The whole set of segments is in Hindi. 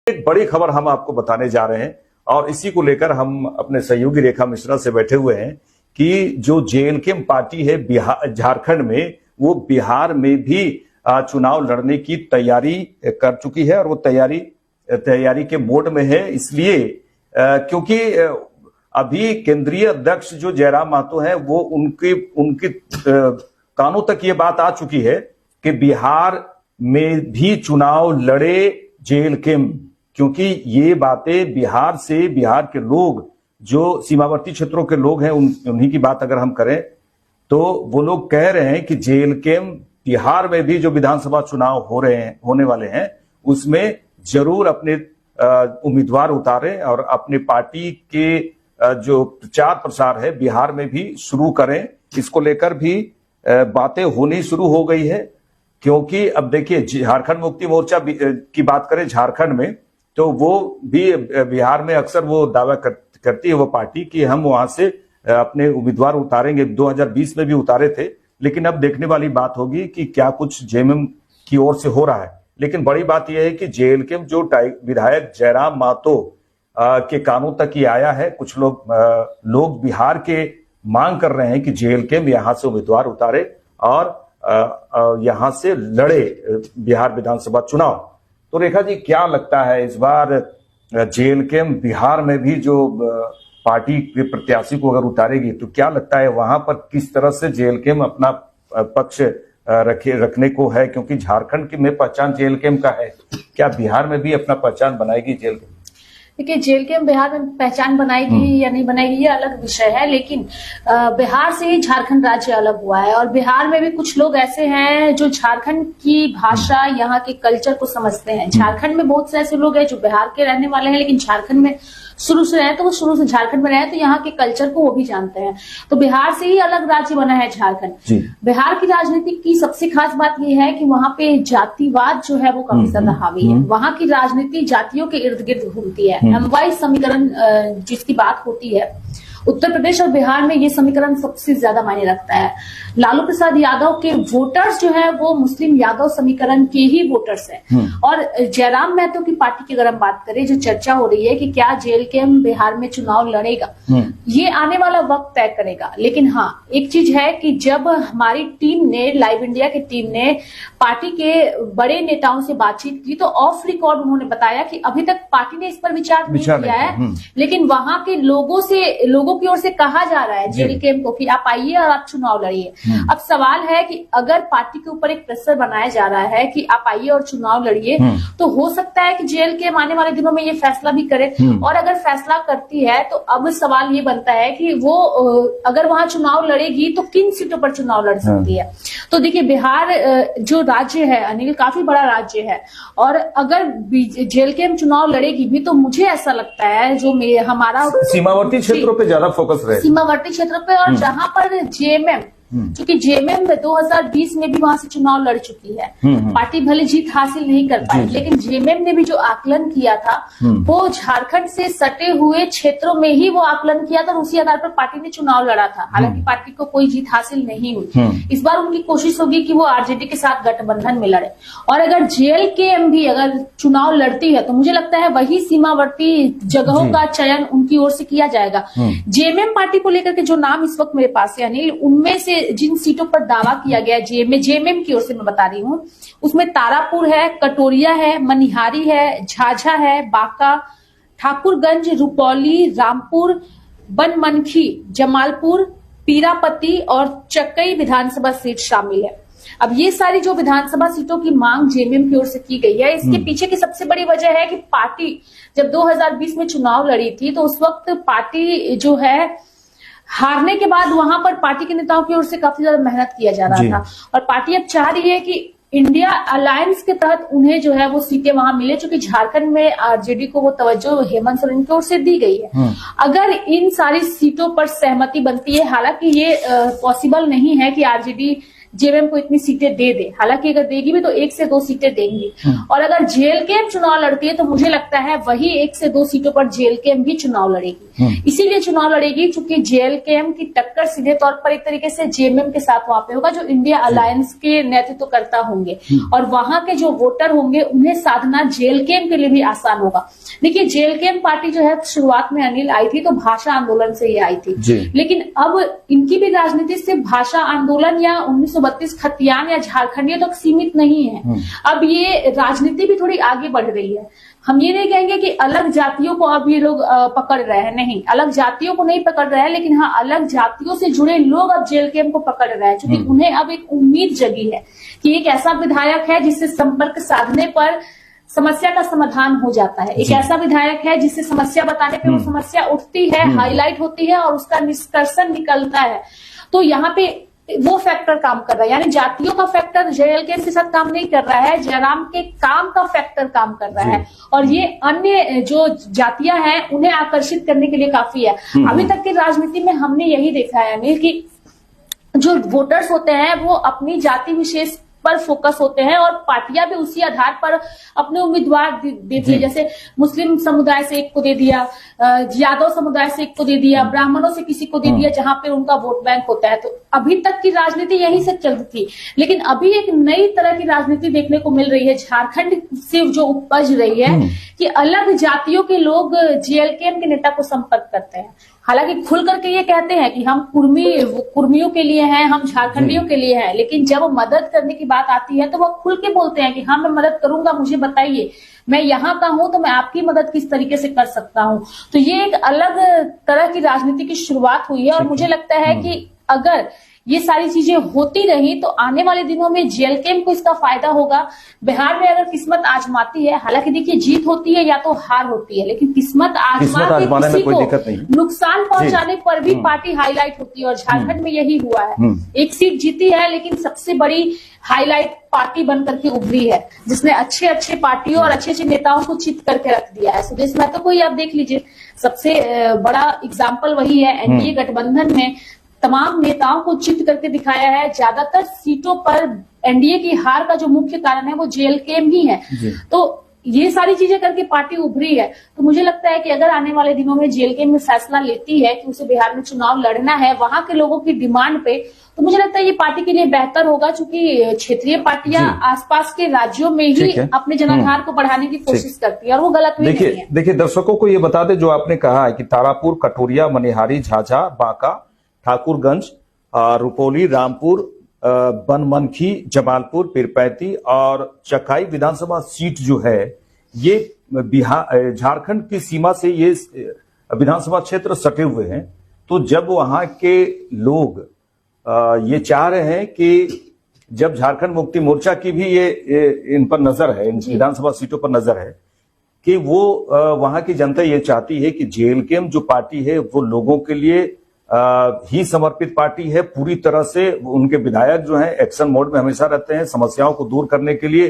एक बड़ी खबर हम आपको बताने जा रहे हैं और इसी को लेकर हम अपने सहयोगी रेखा मिश्रा से बैठे हुए हैं कि जो जेएलके पार्टी है बिहार झारखंड में, वो बिहार में भी चुनाव लड़ने की तैयारी कर चुकी है और वो तैयारी के मोड में है। इसलिए क्योंकि अभी केंद्रीय अध्यक्ष जो जयराम महतो हैं वो उनकी कानों तक ये बात आ चुकी है कि बिहार में भी चुनाव लड़े जेएलके, क्योंकि ये बातें बिहार के लोग जो सीमावर्ती क्षेत्रों के लोग हैं उन्हीं की बात अगर हम करें तो वो लोग कह रहे हैं कि जेएलके बिहार में भी जो विधानसभा चुनाव होने वाले हैं उसमें जरूर अपने उम्मीदवार उतारें और अपनी पार्टी के जो प्रचार प्रसार है बिहार में भी शुरू करें। इसको लेकर भी बातें होनी शुरू हो गई है, क्योंकि अब देखिए झारखंड मुक्ति मोर्चा की बात करें झारखंड में, तो वो भी बिहार में अक्सर वो दावा करती है वो पार्टी कि हम वहां से अपने उम्मीदवार उतारेंगे। 2020 में भी उतारे थे, लेकिन अब देखने वाली बात होगी कि क्या कुछ जेएमएम की ओर से हो रहा है। लेकिन बड़ी बात यह है कि जेएलके जो विधायक जयराम महतो के कानों तक ही आया है। कुछ लोग बिहार के मांग कर रहे हैं कि जेएलके यहां से उम्मीदवार उतारे और यहां से लड़े बिहार विधानसभा चुनाव। तो रेखा जी, क्या लगता है इस बार जेएलके बिहार में भी जो पार्टी के प्रत्याशी को अगर उतारेगी तो क्या लगता है वहां पर किस तरह से जेएलके अपना पक्ष रखने को है? क्योंकि झारखंड में पहचान जेएलके का है, क्या बिहार में भी अपना पहचान बनाएगी जेएलके? देखिए, जेएलके बिहार में पहचान बनाएगी या नहीं बनाएगी ये अलग विषय है, लेकिन बिहार से ही झारखंड राज्य अलग हुआ है और बिहार में भी कुछ लोग ऐसे हैं जो झारखंड की भाषा, यहाँ के कल्चर को समझते हैं। झारखंड में बहुत से ऐसे लोग हैं जो बिहार के रहने वाले हैं लेकिन झारखंड में शुरू से रहे, तो वो शुरू से झारखंड में रहे तो यहाँ के कल्चर को वो भी जानते हैं। तो बिहार से ही अलग राज्य बना है झारखंड। बिहार की राजनीति की सबसे खास बात यह है कि वहां पे जातिवाद जो है वो काफी ज्यादा हावी है। वहां की राजनीति जातियों के इर्द गिर्द घूमती है। एमवाई समीकरण जिसकी बात होती है, उत्तर प्रदेश और बिहार में ये समीकरण सबसे ज्यादा मायने रखता है। लालू प्रसाद यादव के वोटर्स जो है वो मुस्लिम यादव समीकरण के ही वोटर्स हैं। और जयराम महतो की पार्टी की अगर हम बात करें, जो चर्चा हो रही है कि क्या जेएलके बिहार में चुनाव लड़ेगा, ये आने वाला वक्त तय करेगा। लेकिन हाँ, एक चीज है कि जब हमारी टीम ने, लाइव इंडिया की टीम ने पार्टी के बड़े नेताओं से बातचीत की तो ऑफ रिकॉर्ड उन्होंने बताया कि अभी तक पार्टी ने इस पर विचार नहीं किया है, लेकिन वहां के लोगों की ओर से कहा जा रहा है जेएलके को कि आप आइए और आप चुनाव लड़िए। अब सवाल है कि अगर पार्टी के ऊपर एक प्रेशर बनाया जा रहा है कि आप आइए और चुनाव लड़िए, तो हो सकता है कि जेएलके आने वाले दिनों में ये फैसला भी करे। और अगर फैसला करती है तो अब सवाल ये बनता है कि वो अगर वहां चुनाव लड़ेगी तो किन सीटों पर चुनाव लड़ सकती है। तो देखिए, बिहार जो राज्य है अनिल, काफी बड़ा राज्य है और अगर जेएलके चुनाव लड़ेगी भी तो मुझे ऐसा लगता है जो हमारा सीमावर्ती क्षेत्रों पे ज्यादा फोकस रहे, सीमावर्ती क्षेत्रों पे, और जहां पर जेएमएम, क्योंकि जेएमएम 2020 में भी वहां से चुनाव लड़ चुकी है। पार्टी भले जीत हासिल नहीं कर पाई, लेकिन जेएमएम ने भी जो आकलन किया था वो झारखंड से सटे हुए क्षेत्रों में ही वो आकलन किया था और उसी आधार पर पार्टी ने चुनाव लड़ा था। हालांकि पार्टी को कोई जीत हासिल नहीं हुई। इस बार उनकी कोशिश होगी कि वो आरजेडी के साथ गठबंधन में लड़े। और अगर जेएलके भी अगर चुनाव लड़ती है तो मुझे लगता है वही सीमावर्ती जगहों का चयन उनकी ओर से किया जाएगा। जेएमएम पार्टी को लेकर के जो नाम इस वक्त मेरे पास है अनिल, उनमें से जिन सीटों पर दावा किया गया जेएमएम की ओर से मैं बता रही हूँ, उसमें तारापुर है, कटोरिया है, मनिहारी है, झाझा है, बांका, ठाकुरगंज, रुपौली, रामपुर, बनमनखी, जमालपुर, पीरापति और चकई विधानसभा सीट शामिल है। अब ये सारी जो विधानसभा सीटों की मांग जेएमएम की ओर से की गई है, इसके पीछे की सबसे बड़ी वजह है कि पार्टी जब 2020 में चुनाव लड़ी थी तो उस वक्त पार्टी जो है हारने के बाद वहां पर पार्टी के नेताओं की ओर से काफी ज्यादा मेहनत किया जा रहा था और पार्टी अब चाह रही है कि इंडिया अलायंस के तहत उन्हें जो है वो सीटें वहां मिले, चूंकि झारखंड में आरजेडी को वो तवज्जो हेमंत सोरेन की ओर से दी गई है। अगर इन सारी सीटों पर सहमति बनती है, हालांकि ये पॉसिबल नहीं है कि आरजेडी जेएमएम को इतनी सीटें दे दे। हालांकि अगर देगी भी तो 1 से 2 सीटें देंगी, और अगर जेएलकेएम चुनाव लड़ती है तो मुझे लगता है वही 1 से 2 सीटों पर जेएलकेएम भी चुनाव लड़ेगी। इसीलिए चुनाव लड़ेगी क्योंकि जेएलकेएम की टक्कर सीधे तौर पर एक तरीके से जेएमएम के साथ वहां पे होगा, जो इंडिया अलायंस के नेतृत्वकर्ता होंगे, और वहां के जो वोटर होंगे उन्हें साधना जेएलकेएम के लिए भी आसान होगा। देखिए, जेएलकेएम पार्टी जो है शुरुआत में अनिल आई थी तो भाषा आंदोलन से ये आई थी, लेकिन अब इनकी भी राजनीति सिर्फ भाषा आंदोलन या 1932 खतियान या झारखंडियों तक सीमित नहीं है। अब ये राजनीति भी थोड़ी आगे बढ़ रही है। हम ये नहीं कहेंगे कि अलग जातियों को अब ये लोग पकड़ रहे हैं, नहीं, अलग जातियों को नहीं पकड़ रहे हैं, लेकिन हाँ, अलग जातियों से जुड़े लोग अब जेएलकेएम को पकड़ रहे हैं, क्योंकि उन्हें अब एक उम्मीद जगी है कि एक ऐसा विधायक है जिससे संपर्क साधने पर समस्या का समाधान हो जाता है, एक ऐसा विधायक है जिससे समस्या बताने पे वो समस्या उठती है, हाईलाइट होती है और उसका निष्कर्षण निकलता है। तो यहाँ पे वो फैक्टर काम कर रहा है, यानी जातियों का फैक्टर जेएलकेएम के साथ काम नहीं कर रहा है, जयराम के काम का फैक्टर काम कर रहा है, और ये अन्य जो जातियां हैं उन्हें आकर्षित करने के लिए काफी है। अभी तक की राजनीति में हमने यही देखा है अनिल कि जो वोटर्स होते हैं वो अपनी जाति विशेष पर फोकस होते हैं, और पार्टियां भी उसी आधार पर अपने उम्मीदवार देती है। जैसे मुस्लिम समुदाय से एक को दे दिया, यादव समुदाय से एक को दे दिया, ब्राह्मणों से किसी को दे दिया, जहां पे उनका वोट बैंक होता है। तो अभी तक की राजनीति यही से चल रही थी, लेकिन अभी एक नई तरह की राजनीति देखने को मिल रही है झारखंड से, जो उपज रही है कि अलग जातियों के लोग जेएलकेएम के नेता को संपर्क करते हैं। हालांकि खुल करके ये कहते हैं कि हम कुर्मियों के लिए हैं, हम झारखंडियों के लिए हैं, लेकिन जब मदद करने की बात आती है तो वो खुल के बोलते हैं कि हाँ, मैं मदद करूंगा, मुझे बताइए, मैं यहाँ का हूं तो मैं आपकी मदद किस तरीके से कर सकता हूं। तो ये एक अलग तरह की राजनीति की शुरुआत हुई है, और मुझे लगता है कि अगर ये सारी चीजें होती रही तो आने वाले दिनों में जेएलकेएम को इसका फायदा होगा। बिहार में अगर किस्मत आजमाती है, हालांकि देखिए जीत होती है या तो हार होती है, लेकिन किस्मत आजमा के किसी को नुकसान पहुंचाने पर भी पार्टी हाईलाइट होती है, और झारखंड में यही हुआ है। एक सीट जीती है, लेकिन सबसे बड़ी हाईलाइट पार्टी बनकर के उभरी है, जिसने अच्छे अच्छे पार्टियों और अच्छे अच्छे नेताओं को चित करके रख दिया है। सुदेश महतो को ही आप देख लीजिए, सबसे बड़ा एग्जाम्पल वही है। एनडीए गठबंधन में तमाम नेताओं को चित करके दिखाया है। ज्यादातर सीटों पर एनडीए की हार का जो मुख्य कारण है वो जेएलकेएम ही है। तो ये सारी चीजें करके पार्टी उभरी है। तो मुझे लगता है कि अगर आने वाले दिनों में जेएलकेएम में फैसला लेती है कि उसे बिहार में चुनाव लड़ना है वहां के लोगों की डिमांड पे, तो मुझे लगता है ये पार्टी के लिए बेहतर होगा, क्योंकि क्षेत्रीय पार्टियां आसपास के राज्यों में ही अपने जनाधार को बढ़ाने की कोशिश करती है, और वो गलत भी नहीं है। देखिए, दर्शकों को ये बता दें, जो आपने कहा है कि तारापुर, कटोरिया, मनिहारी, झाझा, बांका, ठाकुरगंज, रुपौली, रामपुर, बनमनखी, जमालपुर, पीरपैंती और चकाई विधानसभा सीट जो है, ये बिहार झारखंड की सीमा से ये विधानसभा क्षेत्र सटे हुए हैं। तो जब वहां के लोग ये चाह रहे हैं कि जब झारखंड मुक्ति मोर्चा की भी ये इन पर नजर है, इन विधानसभा सीटों पर नजर है, कि वो वहां की जनता ये चाहती है कि जेएलकेएम जो पार्टी है वो लोगों के लिए ही समर्पित पार्टी है। पूरी तरह से उनके विधायक जो हैं एक्शन मोड में हमेशा रहते हैं, समस्याओं को दूर करने के लिए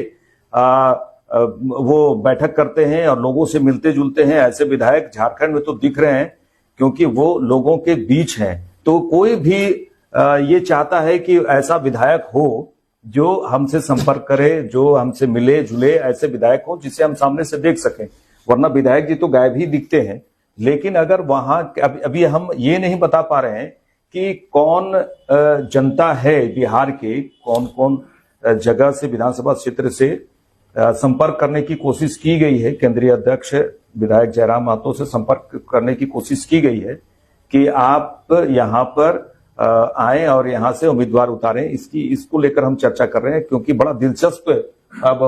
वो बैठक करते हैं और लोगों से मिलते जुलते हैं। ऐसे विधायक झारखंड में तो दिख रहे हैं, क्योंकि वो लोगों के बीच हैं। तो कोई भी ये चाहता है कि ऐसा विधायक हो जो हमसे संपर्क करे, जो हमसे मिले जुले, ऐसे विधायक हो जिसे हम सामने से देख सकें। वरना विधायक जी तो गायब ही दिखते हैं। लेकिन अगर वहां अभी हम ये नहीं बता पा रहे हैं कि कौन जनता है बिहार के, कौन कौन जगह से, विधानसभा क्षेत्र से संपर्क करने की कोशिश की गई है। केंद्रीय अध्यक्ष विधायक जयराम महतो से संपर्क करने की कोशिश की गई है कि आप यहां पर आए और यहां से उम्मीदवार उतारें। इसको लेकर हम चर्चा कर रहे हैं, क्योंकि बड़ा दिलचस्प अब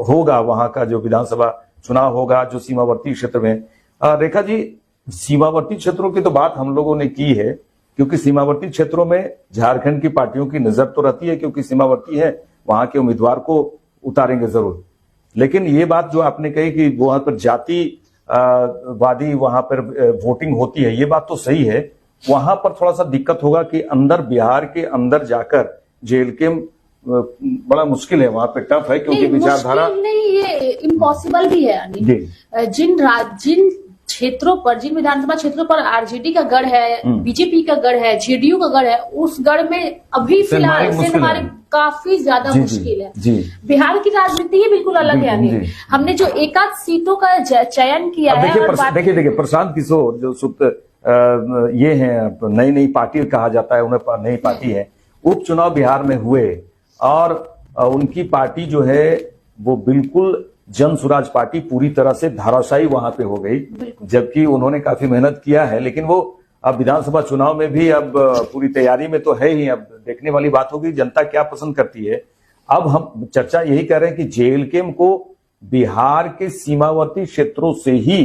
होगा वहां का जो विधानसभा चुनाव होगा, जो सीमावर्ती क्षेत्र में। रेखा जी, सीमावर्ती क्षेत्रों की तो बात हम लोगों ने की है, क्योंकि सीमावर्ती क्षेत्रों में झारखंड की पार्टियों की नजर तो रहती है, क्योंकि सीमावर्ती है, वहां के उम्मीदवार को उतारेंगे जरूर। लेकिन ये बात जो आपने कही कि वहां पर जाति वादी वहां पर वोटिंग होती है, ये बात तो सही है। वहां पर थोड़ा सा दिक्कत होगा कि अंदर, बिहार के अंदर जाकर जेएलकेएम बड़ा मुश्किल है, वहां पे टफ है, क्योंकि विचारधारा नहीं, ये इम्पॉसिबल भी है। जिन क्षेत्रों पर, जिन विधानसभा क्षेत्रों पर आरजेडी का गढ़ है, बीजेपी का गढ़ है, जेडीयू का गढ़ है, उस गढ़ में अभी फिलहाल हमारे काफी ज्यादा मुश्किल है। बिहार की राजनीति ही बिल्कुल अलग है। यानी हमने जो एकाध सीटों का चयन किया है। देखिए प्रशांत किशोर जो ये हैं, नई नई पार्टी कहा जाता है, उन्हें नई पार्टी है, उपचुनाव बिहार में हुए और उनकी पार्टी जो है वो बिल्कुल जन स्वराज पार्टी पूरी तरह से धराशायी वहां पे हो गई, जबकि उन्होंने काफी मेहनत किया है। लेकिन वो अब विधानसभा चुनाव में भी अब पूरी तैयारी में तो है ही। अब देखने वाली बात होगी जनता क्या पसंद करती है। अब हम चर्चा यही कर रहे हैं कि जेएलकेम को बिहार के सीमावर्ती क्षेत्रों से ही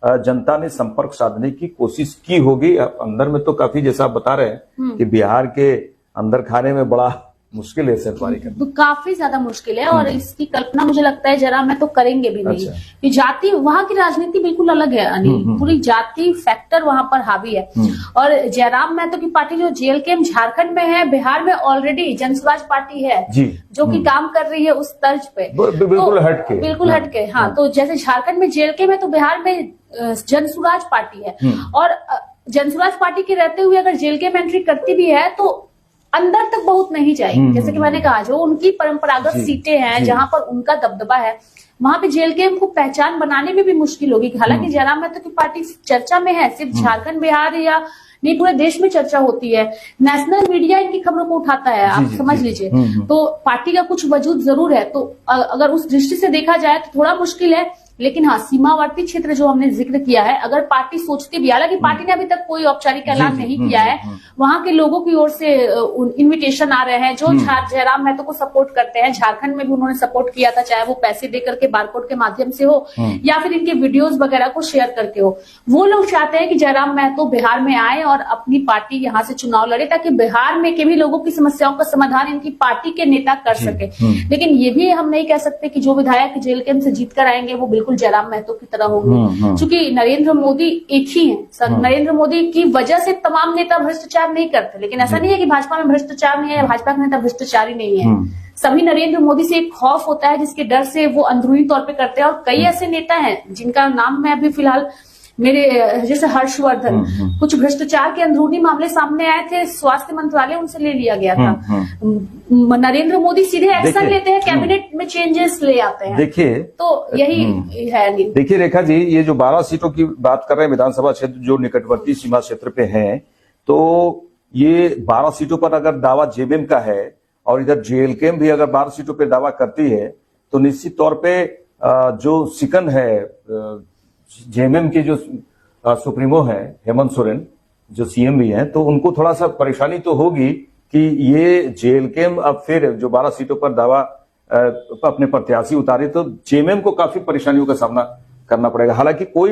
जनता ने संपर्क साधने की कोशिश की होगी। अंदर में तो काफी, जैसा आप बता रहे हैं कि बिहार के अंदर खाने में बड़ा मुश्किल है सरकारी करना, तो काफी ज्यादा मुश्किल है। और इसकी कल्पना मुझे लगता है जरा मैं तो करेंगे भी नहीं। कि जाति, वहां की राजनीति बिल्कुल अलग है अनिल, पूरी जाति फैक्टर वहां पर हावी है। और जयराम महतो की पार्टी जो जेएलकेम झारखंड में है, बिहार में ऑलरेडी जन स्वराज पार्टी है जो कि काम कर रही है उस तर्ज पे, बिल्कुल हटके, बिल्कुल हटके। हाँ, तो जैसे झारखंड में जेएलकेम है तो बिहार में जन स्वराज पार्टी है। और जन स्वराज पार्टी के रहते हुए अगर जेएलकेम एंट्री करती भी है तो अंदर तक बहुत नहीं जाएगी। जैसे कि मैंने कहा, जो उनकी परंपरागत सीटें हैं, जहां पर उनका दबदबा है, वहां पे जेएलकेम को पहचान बनाने में भी मुश्किल होगी। हालांकि जयराम महतो की पार्टी चर्चा में है, सिर्फ झारखंड बिहार या नहीं पूरे देश में चर्चा होती है। नेशनल मीडिया इनकी खबरों को उठाता है, आप समझ लीजिए। तो पार्टी का कुछ वजूद जरूर है। तो अगर उस दृष्टि से देखा जाए तो थोड़ा मुश्किल है। लेकिन हाँ, सीमावर्ती क्षेत्र जो हमने जिक्र किया है, अगर पार्टी सोचती भी, हालांकि पार्टी ने अभी तक कोई औपचारिक ऐलान नहीं किया है, वहां के लोगों की ओर से इनविटेशन आ रहे हैं जो जयराम महतो को सपोर्ट करते हैं। झारखंड में भी उन्होंने सपोर्ट किया था, चाहे वो पैसे देकर के, बारकोड के माध्यम से हो या फिर इनके वीडियोज वगैरह को शेयर करके हो। वो लोग चाहते हैं कि जयराम महतो बिहार में आए और अपनी पार्टी यहाँ से चुनाव लड़े, ताकि बिहार में के भी लोगों की समस्याओं का समाधान इनकी पार्टी के नेता कर सके। लेकिन ये भी हम नहीं कह सकते कि जो विधायक जेएलकेम से जीतकर आएंगे वो बिल्कुल जयराम महतो की तरह होंगे, क्योंकि नरेंद्र मोदी एक ही हैं। नरेंद्र मोदी की वजह से तमाम नेता भ्रष्टाचार नहीं करते, लेकिन ऐसा नहीं है कि भाजपा में भ्रष्टाचार नहीं है, भाजपा के नेता भ्रष्टाचारी नहीं है। सभी नरेंद्र मोदी से एक खौफ होता है जिसके डर से वो अंदरूनी तौर पे करते हैं। और कई ऐसे नेता हैं जिनका नाम मैं अभी फिलहाल, मेरे जैसे हर्षवर्धन, कुछ भ्रष्टाचार के अंदरूनी मामले सामने आए थे, स्वास्थ्य मंत्रालय उनसे ले लिया गया था। नरेंद्र मोदी सीधे एक्शन लेते हैं, कैबिनेट में चेंजेस ले आते हैं। देखिए, तो यही है। देखिए रेखा जी, ये जो 12 सीटों की बात कर रहे हैं विधानसभा क्षेत्र जो निकटवर्ती सीमा क्षेत्र पे हैं, तो ये 12 सीटों पर अगर दावा जेएमएम का है और इधर जेएलकेम भी अगर 12 सीटों पे दावा करती है, तो निश्चित तौर पे जो सिकन है जेएमएम के जो सुप्रीमो है हेमंत सोरेन, जो सीएम भी हैं, तो उनको थोड़ा सा परेशानी तो होगी कि ये जेएलकेम अब फिर जो 12 सीटों पर दावा अपने प्रत्याशी उतारे, तो जेएमएम को काफी परेशानियों का सामना करना पड़ेगा। हालांकि कोई